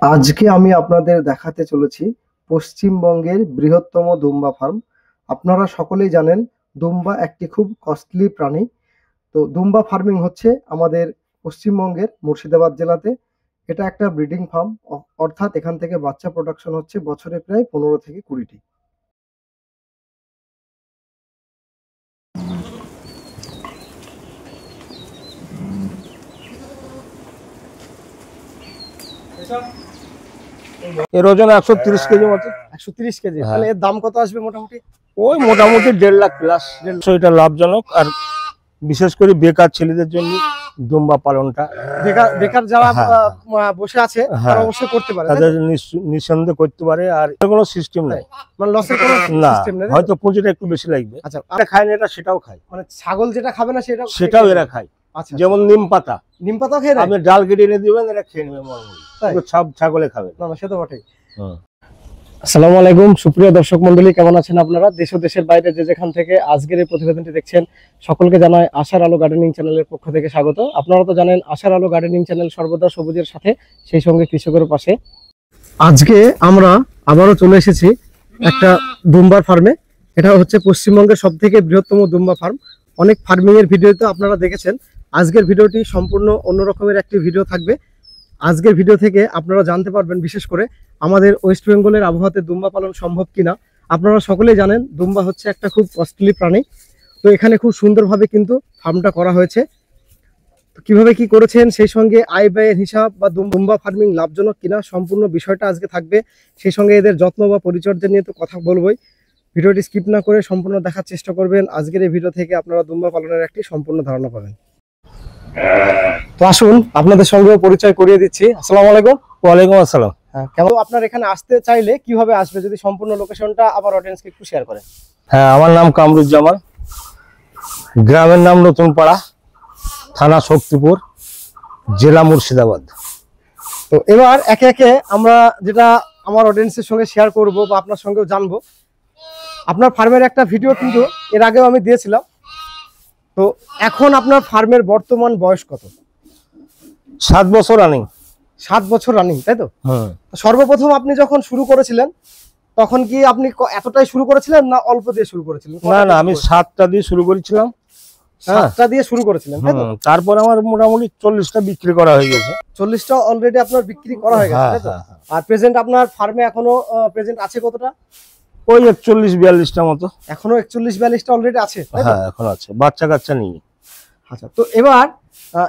আজকে আমি আপনাদের দেখাতে চলেছি পশ্চিমবঙ্গের বৃহত্তম দুম্বা ফার্ম। আপনারা সকলেই জানেন দুম্বা একটি খুব কস্টলি প্রাণী। তো দুম্বা ফার্মিং হচ্ছে আমাদের পশ্চিমবঙ্গের মুর্শিদাবাদ জেলাতে। এটা একটা ব্রিডিং ফার্ম, অর্থাৎ এখান থেকে বাচ্চা প্রোডাকশন হচ্ছে বছরে প্রায় 15 থেকে 20টি। এর ওজন 130 কেজি মতো। 130 কেজি। হ্যাঁ। তাহলে এর দাম কত আসবে মোটামুটি? ওই মোটামুটি 1.5 লাখ প্লাস। এটা লাভজনক, আর বিশেষ করে বেকার ছেলেদের জন্য দুম্বা পালনটা। বেকার যারা হ্যাঁ। বসে আছে তারা হ্যাঁ। অবশ্যই করতে পারে, তাদের নিঃসন্দেহে করতে পারে, আর কোনো সিস্টেম নাই, মানে লসের কোনো না। সিস্টেম নেই। হয়তো পুঁজিটা একটু বেশি লাগবে। আচ্ছা, এটা খায় না, এটা সেটাও খায়, মানে ছাগল যেটা খাবে না সেটাও এরা খায়। আচ্ছা, যেমন নিম পাতা, নিম পাতাও খেয়ে নেয়? আপনি ডাল কেটে এনে দিবেন, এরা খেয়ে নেবে মরমরি। তাই? কিন্তু সব ছাগলে খাবে না, সে তো বটেই। হুম। আসসালামু আলাইকুম সুপ্রিয় দর্শক মন্ডলী, কেমন আছেন আপনারা? দেশ ও দেশের বাইরে যে যেখান থেকে আজকের এই প্রতিবেদনটি দেখছেন, সকলকে জানাই আশার আলো গার্ডেনিং চ্যানেলের পক্ষ থেকে স্বাগত। আপনারা তো জানেন আশার আলো গার্ডেনিং চ্যানেল সর্বদা সবুজের সাথে, সেই সঙ্গে কৃষকের পাশে। আজকে আমরা আবারও চলে এসেছি একটা দুম্বার ফার্মে। এটা হচ্ছে পশ্চিমবঙ্গের সব থেকে বৃহত্তম দুম্বা ফার্ম। অনেক ফার্মিং এর ভিডিওতে আপনারা দেখেছেন। আজকের ভিডিওটি সম্পূর্ণ অন্য রকমের একটি ভিডিও থাকবে। আজকের ভিডিও থেকে আপনারা জানতে পারবেন বিশেষ করে আমাদের ওয়েস্ট বেঙ্গলের আবহাওয়াতে দুম্বা পালন সম্ভব কিনা। আপনারা সকলেই জানেন দুম্বা হচ্ছে একটা খুব কস্টলি প্রাণী। তো এখানে খুব সুন্দরভাবে কিন্তু ফার্মটা করা হয়েছে। তো কিভাবে কি করেছেন, সেই সঙ্গে আয় ব্যয়ের হিসাব বা দুম্বা ফার্মিং লাভজনক কিনা, সম্পূর্ণ বিষয়টা আজকে থাকবে। সেই সঙ্গে এদের যত্ন বা পরিচর্যা নিয়ে তো কথা বলবোই। ভিডিওটি স্কিপ না করে সম্পূর্ণ দেখার চেষ্টা করবেন। আজকের এই ভিডিও থেকে আপনারা দুম্বা পালনের একটি সম্পূর্ণ ধারণা পাবেন। তো আসুন আপনাদের সঙ্গেও পরিচয় করিয়ে দিচ্ছি। আসসালামু আলাইকুম। ওয়ালাইকুম আসসালাম। কেমন আপনার এখানে আসতে চাইলে কিভাবে আসবে, যদি সম্পূর্ণ লোকেশনটা আবার অডিয়েন্সকে একটু শেয়ার করেন। হ্যাঁ, আমার নাম কামরুজ্জামান, গ্রামের নাম নতুনপাড়া, থানা শক্তিপুর, জেলা মুর্শিদাবাদ। তো এবার একে একে আমরা যেটা আমার অডিয়েন্সের সঙ্গে শেয়ার করব বা আপনার সঙ্গেও জানবো। আপনার ফার্মের একটা ভিডিও কিন্তু এর আগেও আমি দিয়েছিলাম। তো এখন আপনার ফার্মের বর্তমান বয়স কত? 7 বছর রানিং। 7 বছর রানিং, তাই তো? হুম। সর্বপ্রথম আপনি যখন শুরু করেছিলেন তখন কি আপনি এতটাই শুরু করেছিলেন না অল্প দিয়ে শুরু করেছিলেন? না, আমি 7টা দিয়ে শুরু করেছিলাম। 7টা দিয়ে শুরু করেছিলেন, তাই তো? তারপর আমার মোটামুটি 40টা বিক্রি করা হয়ে গেছে। 40টা অলরেডি আপনার বিক্রি করা হয়ে গেছে, তাই তো? আর প্রেজেন্ট আপনার ফার্মে এখনো প্রেজেন্ট আছে কতটা? ওই 41-42টা মতো। এখনো 41-42টা অলরেডি আছে, তাই তো? হ্যাঁ, এখন আছে, বাচ্চা কাচ্চা নিয়ে। আচ্ছা, তো এবার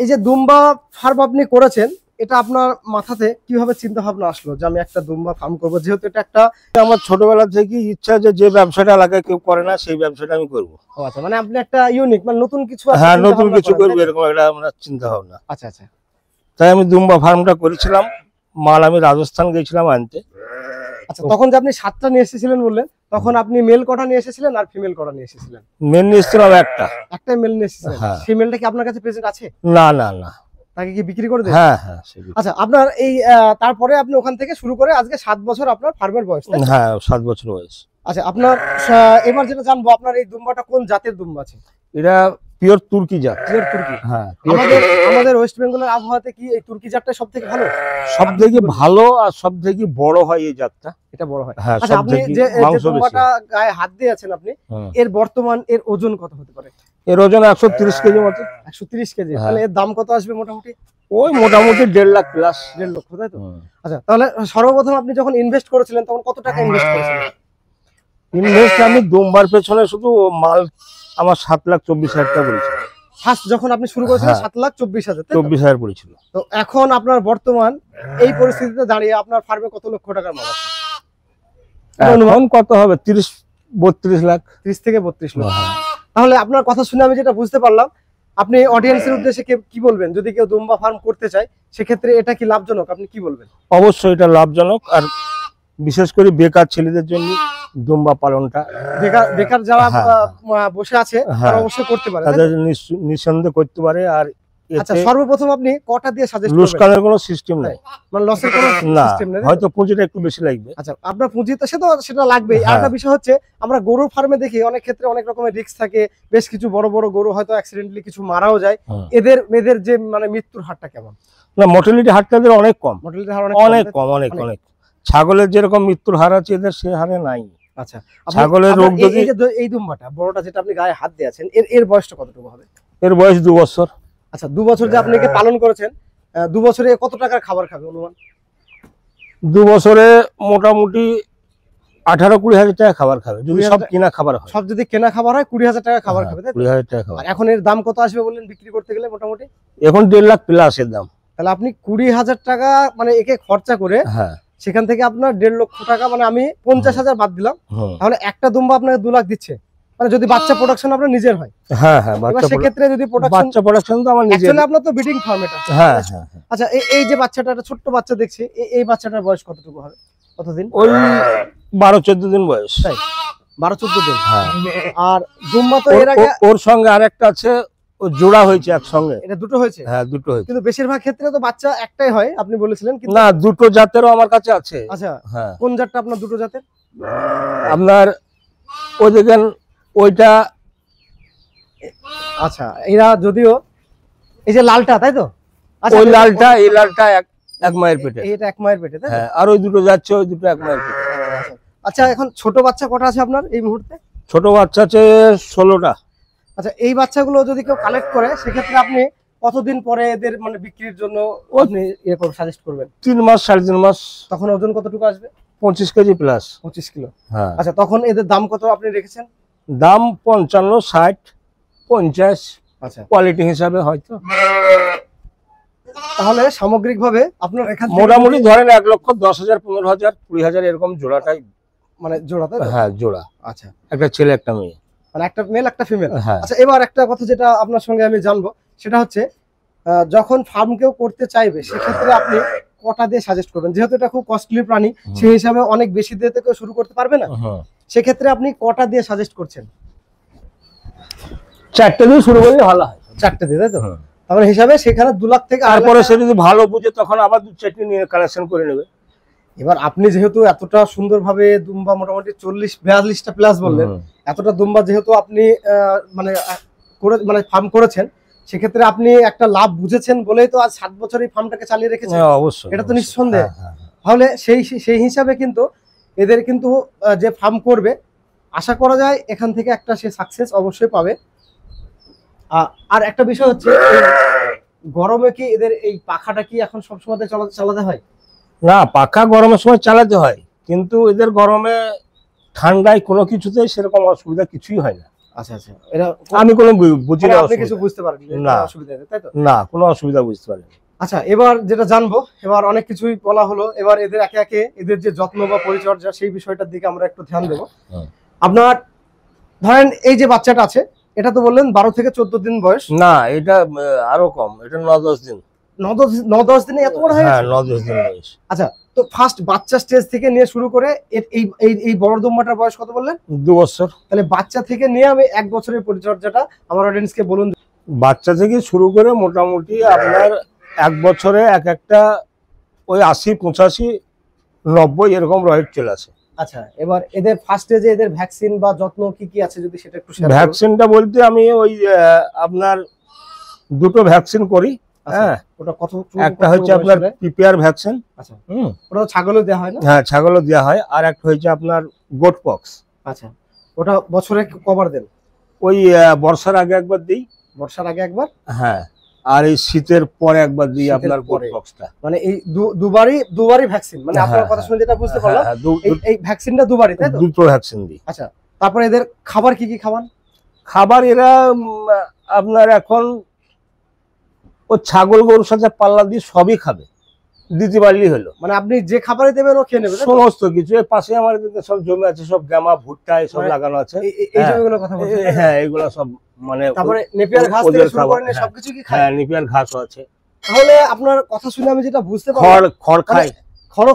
এই যে দুম্বা ফার্ম আপনি করেছেন, এটা আপনার মাথাতে কিভাবে চিন্তা ভাবনা আসলো যে আমি একটা দুম্বা ফার্ম করবো? যেহেতু এটা একটা, আমার ছোটবেলা থেকে ইচ্ছা যে ব্যবসাটা এলাকায় কেউ করে না, সেই ব্যবসাটা আমি করবো। আচ্ছা, মানে আপনি একটা ইউনিক, মানে নতুন কিছু, হ্যাঁ, নতুন কিছু করবো, এরকম একটা আমরা চিন্তা ভাবনা। আচ্ছা আচ্ছা। তাই আমি দুম্বা ফার্মটা করেছিলাম। মাল আমি রাজস্থান গেছিলাম আনতে। আচ্ছা, তখন যে আপনি 7টা নিয়ে এসেছিলেন বললেন, তখন আপনি মেল কটা নিয়ে এসেছিলেন আর ফিমেল কটা নিয়ে এসেছিলেন? মেন নিয়ে এসেছিলাম একটাই মেল নিয়ে এসেছিলেন। হ্যাঁ। সেই মেলটা কি আপনার কাছে প্রেজেন্ট আছে? না। তাকে কি বিক্রি করে দেন? হ্যাঁ। আচ্ছা, আপনার এই তারপরে আপনি ওখান থেকে শুরু করে আজকে 7 বছর আপনার ফার্মের বয়স, তাই তো? হ্যাঁ, 7 বছর বয়স। আচ্ছা, আপনার এবার যেটা জানবো, আপনার এই দুম্বাটা কোন জাতের দুম্বা আছে? এটা পিওর তুর্কি জাত। পিওর তুর্কি। হ্যাঁ, আমাদের ওয়েস্ট বেঙ্গলের আবহাওয়াতে কি এই তুর্কি জাতটা সবথেকে ভালো? সব থেকে ভালো আর সব থেকে বড় হয় এই জাতটা। এটা বড় হয়। হ্যাঁ, আচ্ছা, আপনি যে দুম্বাটা গায়ে হাত দিয়ে আছেন, আপনি এর বর্তমান এর ওজন কত হতে পারে? এর ওজন 130 কেজি মতো। 130 কেজি। তাহলে এর দাম কত আসবে মোটামুটি? ওই মোটামুটি 1.5 লাখ প্লাস। 1.5 লক্ষ, তাই তো? আচ্ছা, তাহলে সর্বপ্রথম আপনি যখন ইনভেস্ট করেছিলেন তখন কত টাকা ইনভেস্ট করেছিলেন? ইনভেস্ট আমি দুম্বার পেছনে শুধু মাল আমার 7,24,000 টাকা পড়েছিল। ফার্স্ট যখন আপনি শুরু করেছিলেন 7,24,000, 24,000 পড়েছিল। তো এখন আপনার বর্তমান এই পরিস্থিতিতে দাঁড়িয়ে আপনার ফার্মে কত লক্ষ টাকার মাল আছে? এখন কত হবে? 30-32 লাখ। 30 থেকে 32 লক্ষ। তাহলে আপনার কথা শুনে আমি যেটা বুঝতে পারলাম, আপনি অডিয়েন্সের উদ্দেশ্যে কি বলবেন? যদি কেউ দুম্বা ফার্ম করতে চায় সেক্ষেত্রে এটা কি লাভজনক, আপনি কি বলবেন? অবশ্যই এটা লাভজনক, আর বিশেষ করে বেকার ছেলেদের জন্য দুম্বা পালনটা। বেকার যারা বসে আছে তারা অবশ্যই করতে পারে, তাদের নিঃসন্দেহে করতে পারে। আর আচ্ছা, সর্বপ্রথম আপনি কটা দিয়ে সাজেস্ট করবেন? লুস্কানের কোনো সিস্টেম নাই, মানে লসের কোনো সিস্টেম নেই। হয়তো পুঁজিটা একটু বেশি লাগবে। আচ্ছা, আপনার পুঁজি তো সেটা লাগবেই। আরেকটা বিষয় হচ্ছে, আমরা গরুর ফার্মে দেখি অনেক ক্ষেত্রে অনেক রকমের রিস্ক থাকে। বেশ কিছু বড় বড় গরু হয়তো অ্যাক্সিডেন্টালি কিছু মারাও যায়। এদের যে মানে মৃত্যুর হারটা কেমন? না, মোর্টালিটি হারটা এদের অনেক কম, মোর্টালিটি হার অনেক কম, অনেক অনেক। ছাগলের যেরকম মৃত্যুর হার আছে এদের সে হারে নাই। আচ্ছা, ছাগলের রোগ যদি এই দুম্বাটা বড়টা যেটা আপনি গায়ে হাত দিয়েছেন, এর বয়সটা কতটুকু হবে? এর বয়স 2 বছর। আচ্ছা, 2 বছর যে আপনি একে পালন করেছেন, 2 বছরে কত টাকার খাবার খাবে অনুমান? 2 বছরে মোটামুটি 18-20 হাজার টাকা খাবার খাবে, যদি সব কিনা খাবার হয়। সব যদি কেনা খাবার হয় 20,000 টাকা খাবার খাবে, তাই তো? 20,000 টাকা খাবার। আর এখন এর দাম কত আসবে বললেন বিক্রি করতে গেলে মোটামুটি? এখন 1.5 লাখ প্লাস এর দাম। তাহলে আপনি 20,000 টাকা মানে একে খরচা করে, হ্যাঁ, সেখান থেকে আপনার 1.5 লক্ষ টাকা, মানে আমি 50,000 বাদ দিলাম, তাহলে একটা দুম্বা আপনাকে 2 লাখ দিচ্ছে, মানে যদি বাচ্চা প্রোডাকশন আপনার নিজের হয়। হ্যাঁ হ্যাঁ, এবার সেক্ষেত্রে যদি বাচ্চা প্রোডাকশন তো আমার নিজের। অ্যাকচুয়ালি আপনার তো ব্রিডিং ফার্ম এটা। হ্যাঁ হ্যাঁ। আচ্ছা, এই যে বাচ্চাটা, একটা ছোট্ট বাচ্চা দেখছি, এই বাচ্চাটার বয়স কতটুকু হবে, কতদিন? ওই 12-14 দিন বয়স। তাই 12-14 দিন। হ্যাঁ। আর দুম্বা তো এর আগে ওর সঙ্গে আরেকটা আছে, ও জোড়া হয়েছে একসঙ্গে। এটা দুটো হয়েছে? হ্যাঁ, দুটো হয়েছে। কিন্তু বেশিরভাগ ক্ষেত্রে তো বাচ্চা একটাই হয় আপনি বলেছিলেন, কিন্তু না, দুটো জাতেরও আমার কাছে আছে। আচ্ছা, হ্যাঁ। কোন জাতটা আপনার দুটো জাতের? আপনার ওই দেখেন ওইটা। আচ্ছা, এরা যদিও এই যে লালটা, তাই তো? আচ্ছা, ওই লালটা, এই লালটা এক মায়ের পেটে। এটা এক মায়ের পেটে, তাই তো? হ্যাঁ, আর ওই দুটো যাচ্ছে, ওই দুটো এক মায়ের পেটে। আচ্ছা, এখন ছোট বাচ্চা কটা আছে আপনার এই মুহূর্তে? ছোট বাচ্চা আছে 16টা। আচ্ছা, এই বাচ্চাগুলো যদি কেউ কালেক্ট করে, সেক্ষেত্রে আপনি কতদিন পরে এদের মানে বিক্রির জন্য আপনি সাজেস্ট করবেন? 3 মাস 3.5 মাস। তখন ওজন কতটুকু আসবে? 25 কেজি প্লাস। 25 কিলো। হ্যাঁ। আচ্ছা, তখন এদের দাম কত আপনি রেখেছেন? দাম 55, 60, 50। আচ্ছা, কোয়ালিটি হিসাবে হয়তো। তাহলে সামগ্রিকভাবে আপনার এখান থেকে মোটামুটি ধরেন 1,10,000, 15,000, 20,000 এরকম জোড়াটাই। মানে জোড়া, তাই তো? হ্যাঁ, জোড়া। আচ্ছা, একটা ছেলে একটা মেয়ে। মানে একটা মেল একটা ফিমেল। হ্যাঁ। আচ্ছা, এবার একটা কথা যেটা আপনার সঙ্গে আমি জানবো, সেটা হচ্ছে যখন ফার্ম কেউ করতে চাইবে, সেক্ষেত্রে আপনি কটা দিয়ে সাজেস্ট করবেন? যেহেতু এটা খুব কস্টলি প্রাণী, সেই হিসাবে অনেক বেশি দিয়ে তো কেউ শুরু করতে পারবে না, সেক্ষেত্রে আপনি কটা দিয়ে সাজেস্ট করছেন? 4টে দিয়ে শুরু করলে ভালো হয়। 4টে দিয়ে, তাই তো? তারপরে হিসাবে সেখানে 2 লাখ থেকে তারপরে সে যদি ভালো বুঝে তখন আবার 2-4টে নিয়ে কালেকশন করে নেবে। এবার আপনি যেহেতু এতটা সুন্দরভাবে দুম্বা মোটামুটি 40-42টা প্লাস বললেন, এতটা দুম্বা যেহেতু আপনি মানে ফার্ম করেছেন, সেক্ষেত্রে আপনি একটা লাভ বুঝেছেন বলেই তো আজ 7 বছর এই ফার্মটাকে চালিয়ে রেখেছেন। অবশ্যই, এটা তো নিঃসন্দেহে। হ্যাঁ। তাহলে সেই হিসাবে কিন্তু এদের কিন্তু যে ফার্ম করবে, আশা করা যায় এখান থেকে একটা সে সাকসেস অবশ্যই পাবে। আর একটা বিষয় হচ্ছে, গরমে কি এদের এই পাখাটা কি এখন সবসময় চালাতে হয়? না, পাখা গরমের সময় চালাতে হয়, কিন্তু এদের গরমে ঠান্ডায় কোনো কিছুতেই সেরকম অসুবিধা কিছুই হয় না। আচ্ছা আচ্ছা, এটা আমি কোনো বুঝি না, আপনি কিছু বুঝতে পারেন না, অসুবিধা নেই, তাই তো? না, কোনো অসুবিধা বুঝতে পারি। আচ্ছা, এবার যেটা জানবো, এবার অনেক কিছুই বলা হলো, এবার এদের একে একে এদের যে যত্ন বা পরিচর্যা, সেই বিষয়টার দিকে আমরা একটু ধ্যান দেবো। আপনার ধরেন এই যে বাচ্চাটা আছে, এটা তো বললেন 12 থেকে 14 দিন বয়স। না, এটা আরো কম, এটা 9-10 দিন। 9-10 দিনে এত বড় হয়ে হ্যাঁ, গেছে? 9-10 দিন বয়স। আচ্ছা, তো ফার্স্ট বাচ্চা স্টেজ থেকে নিয়ে শুরু করে এই বড় দুম্বাটার বয়স কত বললেন? 2 বছর। তাহলে বাচ্চা থেকে নিয়ে আমি 1 বছরের পরিচর্যাটা আমার অডিয়েন্সকে বলুন। বাচ্চা থেকে শুরু করে মোটামুটি আপনার 1 বছরে একটা ওই 80-85-90 এরকম রয়েট চলে আসে। আচ্ছা, এবার এদের ফার্স্ট স্টেজে এদের ভ্যাকসিন বা যত্ন কি কি আছে যদি সেটা একটু শেয়ার করুন। ভ্যাকসিনটা বলতে আমি ওই আপনার 2টো ভ্যাকসিন করি। হ্যাঁ, ওটা কত? একটা হচ্ছে আপনার পিপিআর ভ্যাকসিন। আচ্ছা, ওটা ছাগলও দেওয়া হয় না? হ্যাঁ, ছাগলও দেওয়া হয়। আর একটা হচ্ছে আপনার গোট পক্স। আচ্ছা, ওটা বছরে কবার দেন? ওই বর্ষার আগে একবার দিই। বর্ষার আগে একবার? হ্যাঁ, আর এই শীতের পরে একবার দিই আপনার গোট পক্সটা। মানে এই দুবারই ভ্যাকসিন, মানে আপনার কথা শুনে যেটা বুঝতে পারলাম, এই ভ্যাকসিনটা দুবারই, তাই তো? 2টো ভ্যাকসিন দিই। আচ্ছা, তারপরে এদের খাবার কি কি খাওয়ান? খাবার এরা আপনার এখন ও ছাগল গরুর সাথে পাল্লা দিয়ে সবই খাবে, দিতে পারলেই হলো। মানে আপনি যে খাবারই দেবেন ও খেয়ে নেবে সমস্ত কিছু। এর পাশে আমার এদিকে সব জমি আছে, সব গামা ভুট্টা এসব লাগানো আছে। এই জমিগুলোর কথা বলছেন? হ্যাঁ, এগুলো সব মানে তারপরে নেপিয়ার ঘাস থেকে শুরু করে সবকিছু কি খায়? হ্যাঁ, নেপিয়ার ঘাসও আছে। তাহলে আপনার কথা শুনে আমি যেটা বুঝতে পারলাম, খড় খায়। খড়ও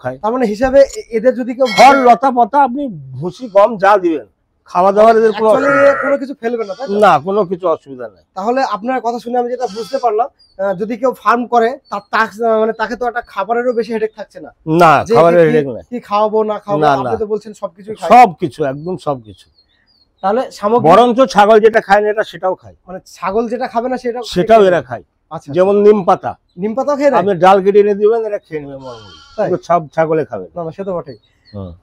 খায়। তার মানে হিসাবে এদের যদি কেউ খড় লতা পাতা আপনি ভুসি গম যা দিবেন, খাওয়া দাওয়ার এদের কোনো কিছু ফেলবে না, তাই তো? না, কোনো কিছু অসুবিধা নাই। তাহলে আপনার কথা শুনে আমি যেটা বুঝতে পারলাম, যদি কেউ ফার্ম করে মানে তাকে তো একটা খাবারেরও বেশি হেডেক থাকছে না। না, খাবারের হেডেক নাই। কি খাওয়াবো না খাওয়াবো, আপনি তো বলছেন সবকিছু খায়। সবকিছু, একদম সবকিছু। তাহলে সামগ্রিক বরঞ্চ ছাগল যেটা খায় না এটা সেটাও খায়। মানে ছাগল যেটা খাবে না সেটাও এরা খায়। আচ্ছা, যেমন নিম পাতা, নিম পাতাও খেয়ে নেয়? আপনি ডাল কেটে এনে দিবেন, এরা খেয়ে নেবে মলমল। তাই? পুরো ছাগলে খাবে। না না, সে তো বটেই।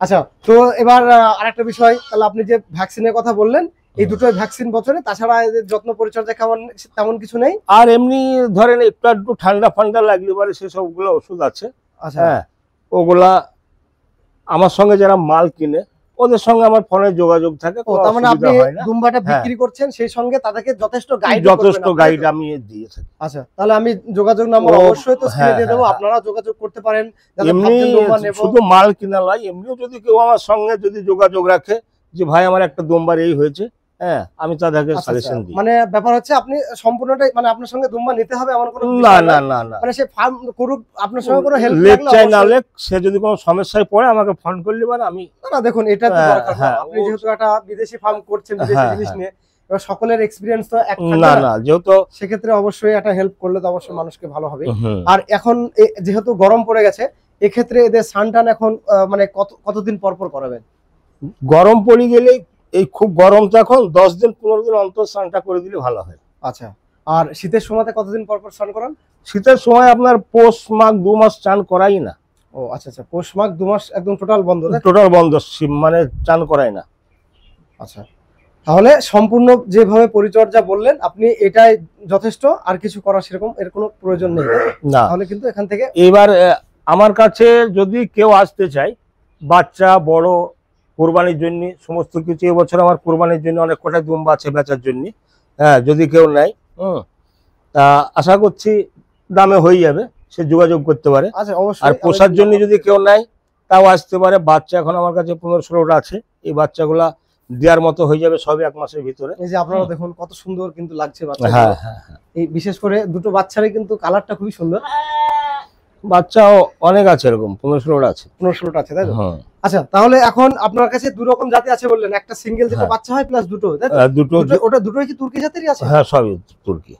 আচ্ছা, তো এবার আরেকটা বিষয়, তাহলে আপনি যে ভ্যাকসিনের কথা বললেন, এই দুটোই ভ্যাকসিন বছরে, তাছাড়া এদের যত্ন পরিচর্যা কেমন তেমন কিছু নেই? আর এমনি ধরেন একটু ঠান্ডা ফান্ডা লাগলে পরে সেসবগুলো ওষুধ আছে। আচ্ছা, হ্যাঁ, ওগুলা আমার সঙ্গে যারা মাল কিনে ওদের সঙ্গে আমার ফোনে যোগাযোগ থাকে, ও কোনো তার মানে আপনি অসুবিধা হয় না। দুম্বাটা হ্যাঁ। বিক্রি করছেন, সেই সঙ্গে তাদেরকে যথেষ্ট যথেষ্ট গাইড আমি দিয়ে থাকি। আচ্ছা, তাহলে আমি যোগাযোগ নাম্বার ও, অবশ্যই তো স্ক্রিনে হ্যাঁ, দিয়ে দেবো, হ্যাঁ। আপনারা যোগাযোগ করতে পারেন। যাতে এমনি ভাবছেন দুম্বা নেব। শুধু মাল কিনা নয়, এমনিও যদি কেউ আমার সঙ্গে যদি যোগাযোগ রাখে যে ভাই আমার একটা দুম্বার এই হয়েছে, হ্যাঁ, আমি তাদেরকে আচ্ছা, সাজেশন আচ্ছা। দিই। মানে ব্যাপার হচ্ছে আপনি সম্পূর্ণটাই, মানে আপনার সঙ্গে দুম্বা নিতে হবে এমন কোনো না বিষয় না নয়। না না, মানে সে ফার্ম করুক, আপনার সঙ্গে কোনো হেল্প লেখ লাগলে চাই না অবশ্যই- লেখ, সে যদি কোনো সমস্যায় পড়ে আমাকে ফোন করলে পারে, আমি না না, দেখুন এটা তো হ্যাঁ, দরকার না। হ্যাঁ, আপনি যেহেতু একটা বিদেশি ফার্ম করছেন, বিদেশি হ্যাঁ, জিনিস হ্যাঁ। নিয়ে, এবার সকলের এক্সপিরিয়েন্স তো এক থাকবে না না। না, যেহেতু সেক্ষেত্রে অবশ্যই একটা হেল্প করলে তো অবশ্যই মানুষকে ভালো হবে। হুম, আর এখন যেহেতু গরম পড়ে গেছে, এক্ষেত্রে এদের সানটান এখন মানে কতদিন পর পর করাবেন? গরম পড়ে গেলে, এই খুব গরম তো এখন, 10 দিন 15 দিন অন্তর স্নানটা করে দিলে ভালো হয়। আচ্ছা, আর শীতের সময়তে কতদিন পর পর স্নান করান? শীতের সময় আপনার পৌষ মাঘ 2 মাস চান করাই না, ও আচ্ছা আচ্ছা, পৌষ মাঘ 2 মাস একদম টোটাল বন্ধ, তাই তো? টোটাল বন্ধ, মানে চান করাই না। আচ্ছা, তাহলে সম্পূর্ণ যেভাবে পরিচর্যা বললেন আপনি, এটাই যথেষ্ট, আর কিছু করার সেরকম এর কোনো প্রয়োজন নেই, তাই তো? না, তাহলে কিন্তু এখান থেকে এবার আমার কাছে যদি কেউ আসতে চায়, বাচ্চা বড়, কোরবানির জন্য সমস্ত কিছু, এবছর আমার কোরবানির জন্য অনেক কটা দুম্বা আছে বেচার জন্য। হ্যাঁ, যদি কেউ নেয়, তা আশা করছি দামে হয়ে যাবে, সে যোগাযোগ করতে পারে। আচ্ছা, অবশ্যই। আর পোষার জন্য যদি কেউ নেয় তাও আসতে পারে। বাচ্চা এখন আমার কাছে 15-16টা আছে, এই বাচ্চাগুলা দেওয়ার মতো হয়ে যাবে সব 1 মাসের ভিতরে। এই যে আপনারা দেখুন কত সুন্দর কিন্তু লাগছে হ্যাঁ বাচ্চা। হ্যাঁ হ্যাঁ, এই বিশেষ করে দুটো বাচ্চারই কিন্তু কালারটা খুবই সুন্দর। বাচ্চাও অনেক আছে, এরকম 15-16টা আছে। 15-16টা আছে, তাই তো? হ্যাঁ, আচ্ছা, তাহলে এখন আপনার কাছে দু রকম জাতি আছে বললেন, একটা সিঙ্গেল যেটা হ্যাঁ। বাচ্চা হয় প্লাস দুটো, তাই তো? দুটো, ওটা দুটোই কি তুর্কি জাতেরই আছে? হ্যাঁ, সবই তুর্কি।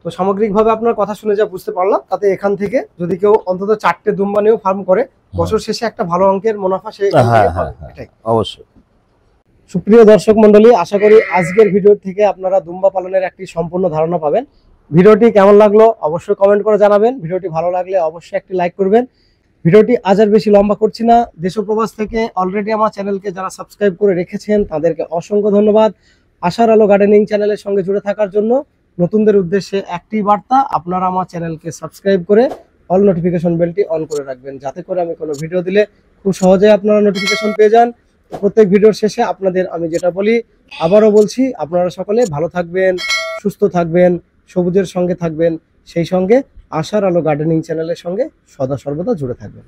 তো সামগ্রিকভাবে আপনার কথা শুনে যা বুঝতে পারলাম, তাতে এখান থেকে যদি কেউ অন্তত 4টে দুম্বা নিয়েও ফার্ম করে, বছর শেষে একটা ভালো অঙ্কের মুনাফা সে এখান হ্যাঁ থেকে হ্যাঁ পাবে। হ্যাঁ, এটাই। অবশ্যই। সুপ্রিয় দর্শক মন্ডলী, আশা করি আজকের ভিডিও থেকে আপনারা দুম্বা পালনের একটি সম্পূর্ণ ধারণা পাবেন। ভিডিওটি কেমন লাগলো অবশ্যই কমেন্ট করে জানাবেন। ভিডিওটি ভালো লাগলে অবশ্যই একটি লাইক করবেন। ভিডিওটি আজ আর বেশি লম্বা করছি না। দেশ ও প্রবাস থেকে অলরেডি আমার চ্যানেলকে যারা সাবস্ক্রাইব করে রেখেছেন তাদেরকে অসংখ্য ধন্যবাদ। আশার আলো গার্ডেনিং চ্যানেলের সঙ্গে জুড়ে থাকার জন্য নতুনদের উদ্দেশ্যে একটি বার্তা, আপনারা আমার চ্যানেলকে সাবস্ক্রাইব করে অল নোটিফিকেশন বেলটি অন করে রাখবেন, যাতে করে আমি কোনো ভিডিও দিলে খুব সহজে আপনারা নোটিফিকেশন পেয়ে যান। প্রত্যেক ভিডিওর শেষে আপনাদের আমি যেটা বলি, আবারও বলছি, আপনারা সকলে ভালো থাকবেন, সুস্থ থাকবেন, সবুজের সঙ্গে থাকবেন, সেই সঙ্গে আশার আলো গার্ডেনিং চ্যানেলের সঙ্গে সদা সর্বদা জুড়ে থাকবেন।